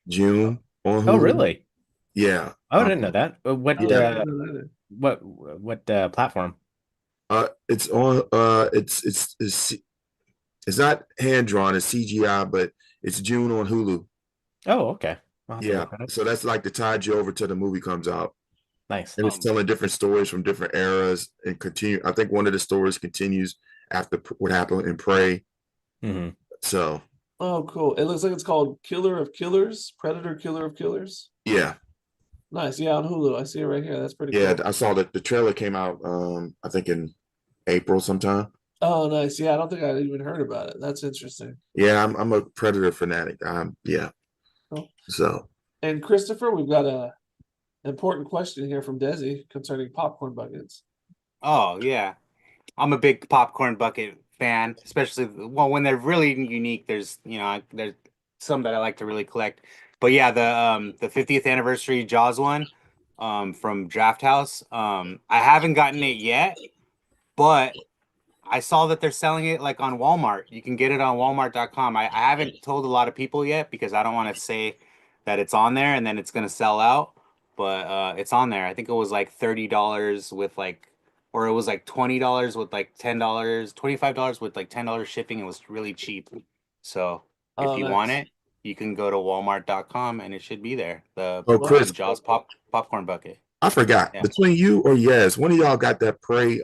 June on Oh, Hulu. really? Yeah. Oh, I didn't know that. What Oh, Yeah. I didn't know either. what platform? It's on it's not hand drawn, it's CGI, but it's June on Hulu. Oh, okay. I'll have to Yeah. look at it. So that's like to tide you over till the movie comes out. Nice. And it's telling different stories from different eras and continue. I think one of the stories continues after what happened in Prey. Hmm. So Oh, cool. It looks like it's called Killer of Killers, Predator Killer of Killers. yeah. Nice. Yeah, on Hulu. I see it right here. That's pretty Yeah, cool. I saw that the trailer came out I think in April sometime. Oh, nice. Yeah, I don't think I even heard about it. That's interesting. Yeah, I'm a Predator fanatic. Yeah. Cool. So And Christopher, we've got a important question here from Desi concerning popcorn buckets. Oh yeah, I'm a big popcorn bucket fan, especially when they're really unique. There's some that I like to really collect. But yeah, the 50th anniversary Jaws one from Draft House. I haven't gotten it yet, but I saw that they're selling it like on Walmart. You can get it on Walmart.com. I haven't told a lot of people yet because I don't want to say that it's on there and then it's gonna sell out. But it's on there. I think it was like $30 with like, or it was like $20 with like $10, $25 with like $10 shipping. It was really cheap. So if Oh, you want nice. it, you can go to Walmart.com and it should be there. The Oh, Chris, Jaws popcorn bucket. I forgot. Yeah, Between you or Yes, one of y'all got that Prey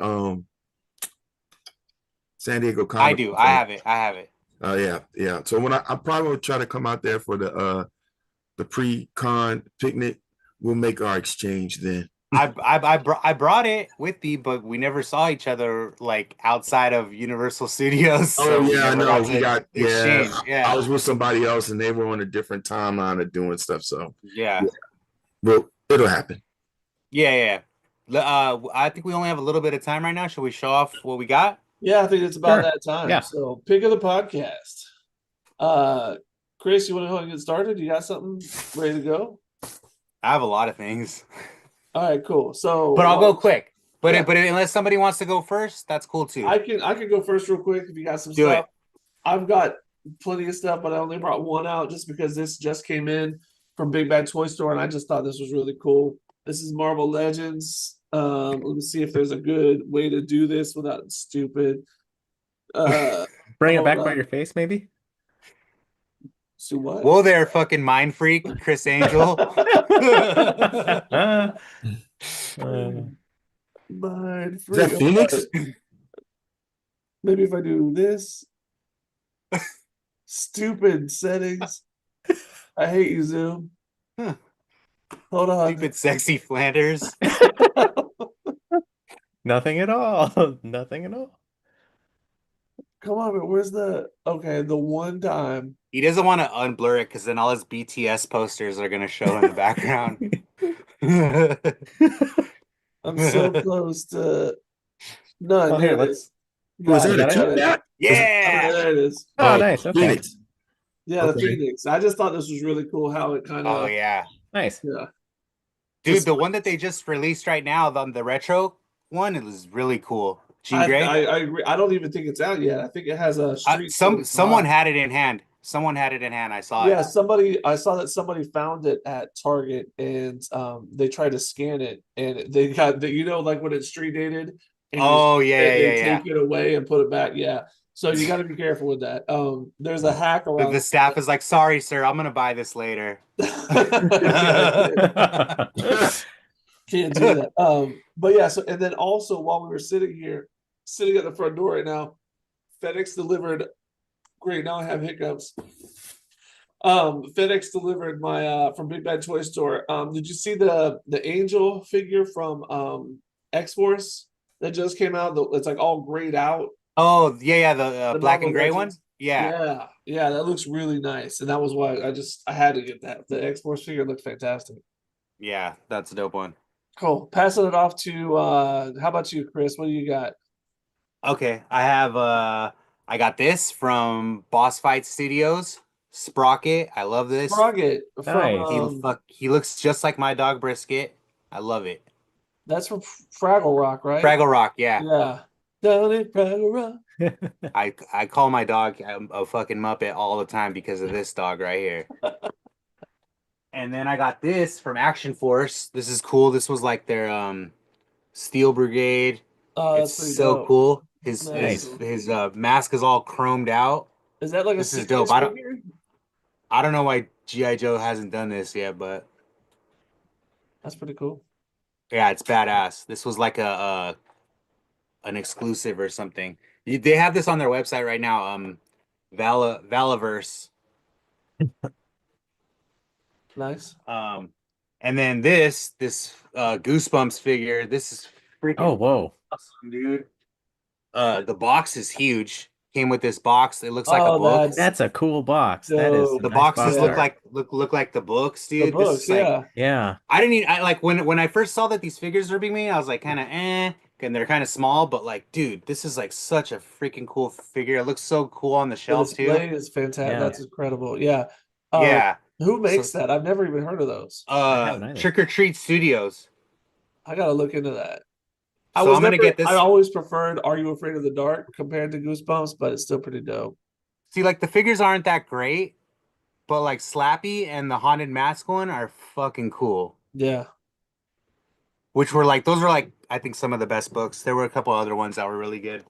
San Diego I Comic do. Con I thing. have it. I have it. Oh yeah. So when I probably will try to come out there for the pre-con picnic. We'll make our exchange then. I brought it with me, but we never saw each other like outside of Universal Studios, Oh so we yeah, I never know. got We to got exchange. I Yeah, was with somebody else and they were on a different timeline of doing stuff. So yeah, yeah, well, it'll happen. yeah. I think we only have a little bit of time right now. Should we show off what we got? Yeah, I think it's about Sure. that time. Yeah. So pick of the podcast. Chris, you want to go ahead and get started? You got something ready to go? I have a lot of things, All right, cool. So but I'll go quick. But Yeah. but unless somebody wants to go first, that's cool too. I can go first real quick if you got some Do stuff. it. I've got plenty of stuff, but I only brought one out just because this just came in from Big Bad Toy Store, and I just thought this was really cool. This is Marvel Legends. Let me see if there's a good way to do this without stupid. Bring it Hold back by on. your face, maybe. So what? Whoa there, fucking mind freak, Chris Angel. Mind Is that free. Phoenix? Maybe if I do this. Stupid settings. I hate you, Zoom. Huh. Hold on. Stupid sexy Flanders. Nothing at all. Nothing at all. Come on, but where's the the one time He doesn't want to unblur it because then all his BTS posters are gonna show in the background. I'm so close to none. Well, There here, it is. Was Got that it, a that it? got it. kickback? Yeah. There it is. Oh, nice. Okay. Phoenix. Yeah, the Okay. Phoenix. I just thought this was really cool how it kind Oh of yeah. Nice. yeah. Dude, Just- the one that they just released right now, the retro one, it was really cool. Jean I, Grey. I agree. I don't even think it's out yet. I think it has a street. Someone had it in hand. Someone had it in hand. I saw Yeah, it. I saw that somebody found it at Target and they tried to scan it and they got the like when it's street dated and Oh yeah, they yeah. take it away and put it back. Yeah. So you got to be careful with that. There's a hack The around staff is like, sorry, sir, I'm gonna buy this later. Can't do that. But yeah, so and then also while we were sitting at the front door right now, FedEx delivered. Great, now I have hiccups. FedEx delivered my from Big Bad Toy Store. Did you see the angel figure from X-Force that just came out? It's like all grayed out. Oh yeah, the The black Marvel and gray one. Legends. Yeah. Yeah, that looks really nice, and that was why I had to get that. The X-Force figure looked fantastic. Yeah, that's a dope one. Cool. Passing it off to how about you, Chris? What do you got? Okay, I got this from Boss Fight Studios. Sprocket. I love this. Sprocket from Nice. He looks just like my dog Brisket. I love it. that's from Fraggle Rock, right? Fraggle Rock, yeah. Yeah. Down in Fraggle Rock. I call my dog a fucking Muppet all the time because of this dog right here. And then I got this from Action Force. This is cool. This was like their Steel Brigade. Oh, It's that's pretty so dope. cool. Nice. His mask is all chromed out. Is that like This a is dope. 60s figure? I don't know why G.I. Joe hasn't done this yet, but That's pretty cool. yeah, it's badass. This was like a an exclusive or something. They have this on their website right now. Valaverse. Nice. And then this Goosebumps figure. This is freaking Oh, whoa. awesome, dude. The box is huge. came with this box. It looks like a Oh, book. That's a cool box. That is dope. some The nice boxes box Yeah. look art. look like the books, the dude. This books, is like yeah. Yeah. I didn't even I like when I first saw that these figures were being made, I was like kind of and they're kind of small, but like, dude, this is like such a freaking cool figure. It looks so cool on the The shelf too. display is fantastic. Yeah. That's incredible. Yeah. Yeah. Who makes So that? I've never even heard of those. I haven't either. Trick or Treat Studios. I gotta look into that. So I'm gonna get this. I always preferred Are You Afraid of the Dark compared to Goosebumps, but it's still pretty dope. See, like the figures aren't that great, but like Slappy and the Haunted Mask one are fucking cool. Yeah. Which were like those were like I think some of the best books. There were a couple other ones that were really good.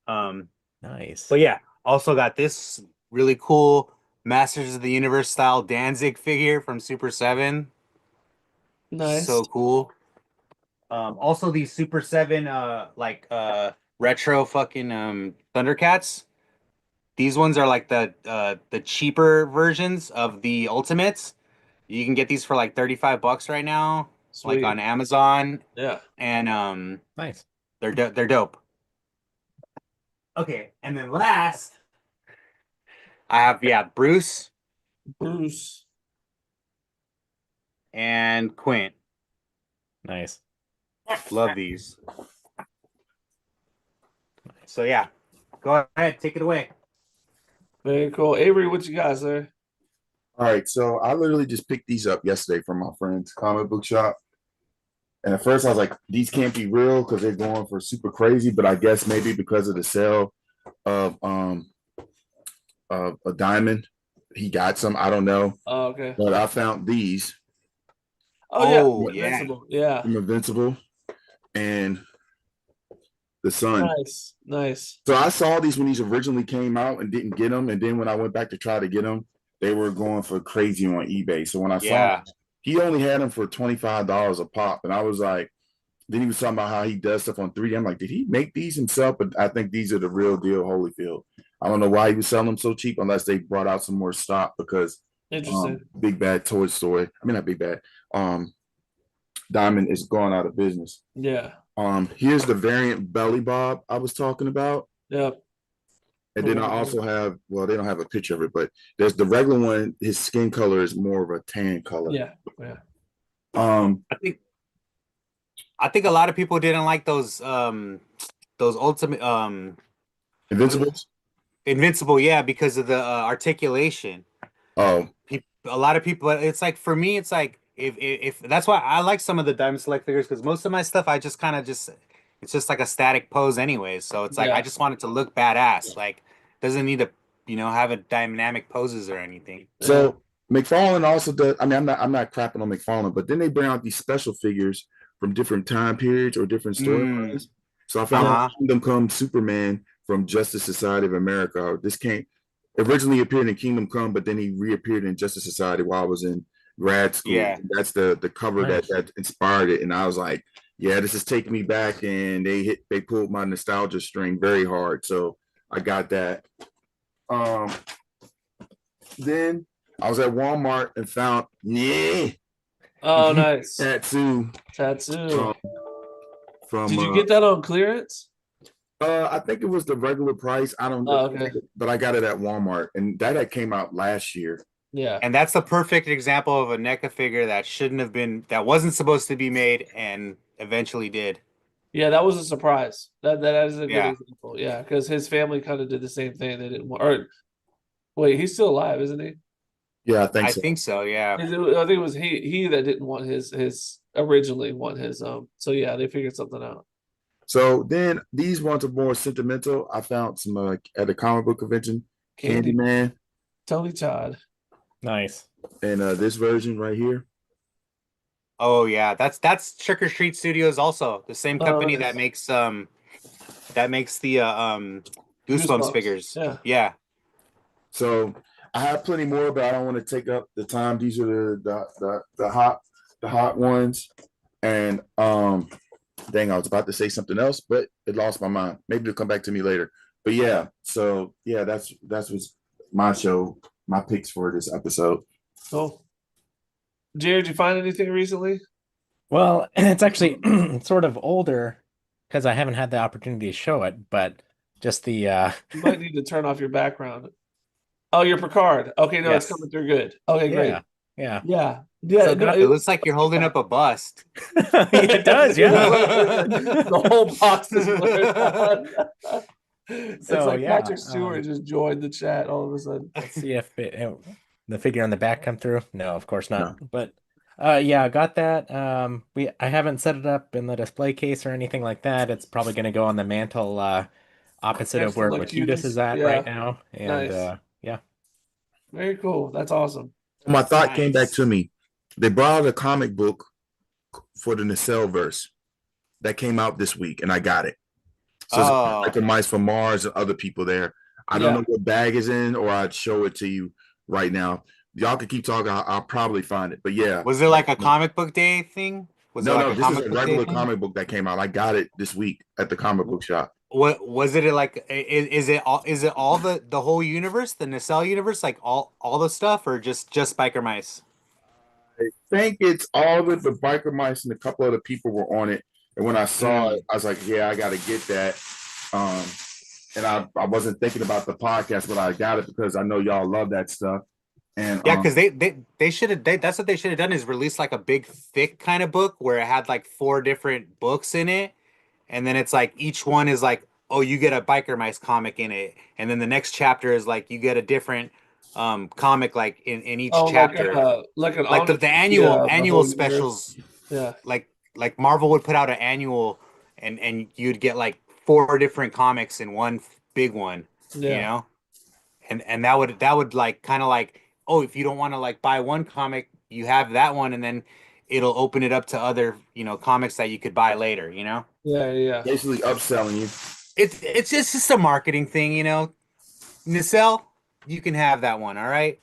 Nice. But yeah, also got this really cool Masters of the Universe style Danzig figure from Super 7. Nice. So cool. Also these Super 7 retro fucking Thundercats. These ones are like the cheaper versions of the Ultimates. You can get these for like $35 right now, like Sweet. on Amazon, Yeah. and Nice. they're dope. Okay, and then last I have Bruce Bruce. and Quint. Nice. Love these. So yeah, go ahead, take it away. Very cool. Avery, what you got, sir? All right, so I literally just picked these up yesterday from my friend's comic book shop. And at first I was like, these can't be real because they're going for super crazy, but I guess maybe because of the sale of a diamond, he got some. I don't know. Oh, okay. But I found these Oh, Oh, yeah. yeah. Invincible. Yeah. from Invincible and the Sun. Nice. Nice. So I saw these when these originally came out and didn't get them. And then when I went back to try to get them, they were going for crazy on eBay. So when I saw Yeah. them, he only had them for $25 a pop. And I was like, then he was talking about how he does stuff on 3D. I'm like, did he make these himself? But I think these are the real deal Holyfield. I don't know why he was selling them so cheap unless they brought out some more stock because Interesting. Big Bad Toy Store. I mean, not Big Bad. Diamond is going out of business. Yeah. Here's the variant Belly Bob I was talking about. Yep. And then I also have, well, they don't have a picture of it, but there's the regular one. His skin color is more of a tan color. Yeah. Yeah. I think a lot of people didn't like those ultimate Invincibles. Invincible, yeah, because of the articulation. Oh, A lot of people, it's like for me, it's like if that's why I like some of the Diamond Select figures because most of my stuff I just kind of just it's just like a static pose anyways. So it's like Yeah. I just want it to look badass. Like doesn't need to have a dynamic poses or anything. so McFarlane also does. I mean, I'm not crapping on McFarlane, but then they bring out these special figures from different time periods or different storylines. So I found Uh-huh. Kingdom Come Superman from Justice Society of America. This came originally appeared in Kingdom Come, but then he reappeared in Justice Society while I was in grad school. Yeah. That's the cover Nice. that inspired it, and I was like, yeah, this is taking me back, and they pulled my nostalgia string very hard, so I got that. Then I was at Walmart and found Oh, nice. tattoo Tattoo. from Did you get that on clearance? I think it was the regular price. I don't know, Oh, okay. but I got it at Walmart, and that came out last year. Yeah. And that's the perfect example of a NECA figure that shouldn't have been that wasn't supposed to be made and eventually did. Yeah, that was a surprise. That is a good Yeah. example. Yeah, because his family kind of did the same thing. They didn't want. Or wait, he's still alive, isn't he? Yeah, I think I so. think so, yeah. I think it was he that didn't want his originally want his So yeah, they figured something out. So then these ones are more sentimental. I found some at a comic book convention, Candy. Candyman, Tony Todd. Nice. and this version right here. Oh yeah, that's Trick or Treat Studios also, the same Oh, company nice. that makes the Goosebumps figures. Yeah. Yeah. So I have plenty more, but I don't want to take up the time. These are the hot ones, and dang, I was about to say something else, but it lost my mind. Maybe it'll come back to me later. But yeah, so yeah, that's what's my show, my picks for this episode. Cool. Jared, did you find anything recently? Well, it's actually sort of older because I haven't had the opportunity to show it, but Just the You might need to turn off your background. Oh, your Picard. Okay, no, it's yes. coming through good. Okay, great. Yeah. Yeah. So Yeah. No, got It looks like you're holding up a bust. it does, yeah. The whole box is blurred out. It's So like yeah, Patrick Stewart just joined the chat all of a sudden. let's see if the figure on the back come through. No, of course not. No. But yeah, I got that. I haven't set it up in the display case or anything like that. It's probably gonna go on the mantle opposite of Next to where like Lakutis is cuties. at right Yeah. now. And Nice. yeah. Very cool. That's awesome. My thought came back Nice. to me. They brought out a comic book for the Nacelle verse that came out this week, and I got it. So it's Oh, like the mice from Mars and other people there. I don't Yeah. know what bag is in, or I'd show it to you right now. Y'all can keep talking. I'll probably find it. But yeah. was it like a comic book day thing? Was it No, like no, a this is comic a book day regular thing? comic book that came out. I got it this week at the comic book shop. What was it like? Is it all the whole universe, the Nacelle universe, like all the stuff, or just biker mice? I think it's all of the biker mice and a couple other people were on it. And when I saw it, I was like, yeah, I got to get that. Um, and I wasn't thinking about the podcast, but I got it because I know y'all love that stuff. And Yeah, because they should have that's what they should have done is release like a big thick kind of book where it had like four different books in it, and then it's like each one is like, oh, you get a biker mice comic in it, and then the next chapter is like you get a different comic like in each Oh, chapter. like an Like omnibus, the annual yeah, the annual whole universe. specials, Yeah. like Marvel would put out an annual, and you'd get like four different comics in one big one, you Yeah. know, and that would like kind of like, oh, if you don't want to like buy one comic, you have that one, and then it'll open it up to other comics that you could buy later, Yeah. Yeah. basically upselling you. It's just a marketing thing. Nacelle, you can have that one, all right.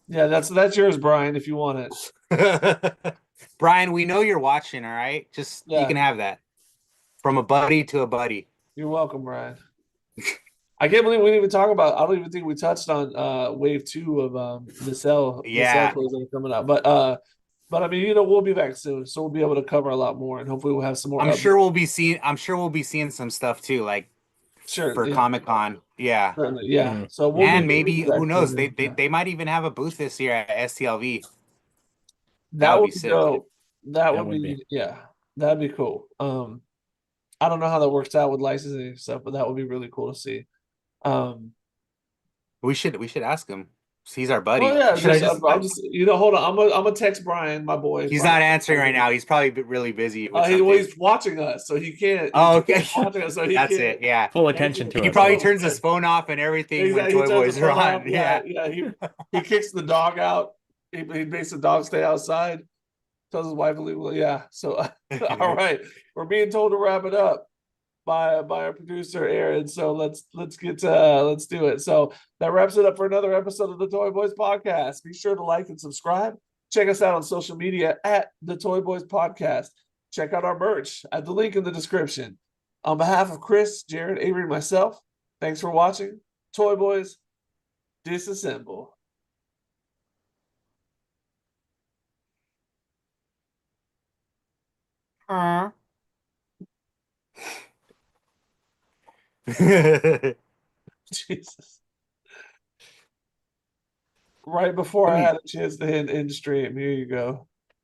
Yeah. That's yours, Brian, if you want it. Brian, we know you're watching, all right? Just you Yeah. can have that from a buddy to a buddy. You're welcome, Brian. I can't believe we didn't even talk about. I don't even think we touched on wave 2 of the cell Yeah. clothes that are coming out. But I mean, we'll be back soon, so we'll be able to cover a lot more, and hopefully we'll have some more I'm updates. sure we'll be seeing some stuff too, like Sure, for yeah, Comic-Con. Yeah. certainly, yeah. Mm. So we'll And be maybe back who knows? soon, They, yeah. they they might even have a booth this year at STLV. That That would would be be sick. dope. That That would would be be. yeah, that'd be cool. I don't know how that works out with licensing and stuff, but that would be really cool to see. Um, We should ask him. He's our well, buddy. yeah, Should I just just? I'm just hold on. I'm gonna text Brian, my boy. He's Brian. not answering right now. He's probably really busy with Well, something. he's watching us, so he can't. Oh, He's okay. watching us, so he That's can't. it. Yeah. Full attention to He us. probably So turns his phone off and everything when Exactly. He Toy turns Boys the are phone off. on. Yeah, Yeah. yeah. He kicks the dog out. He makes the dog stay outside. Tells his wife to leave. Yeah. So, all right, we're being told to wrap it up by our producer Aaron. So let's do it. So that wraps it up for another episode of the ToyBoyz podcast. Be sure to like and subscribe. Check us out on social media at the ToyBoyz podcast. Check out our merch at the link in the description. On behalf of Chris, Jared, Avery, and myself, thanks for watching. ToyBoyz, disassemble. Jesus. Right before I Let me had a chance to hit end stream. Here you go.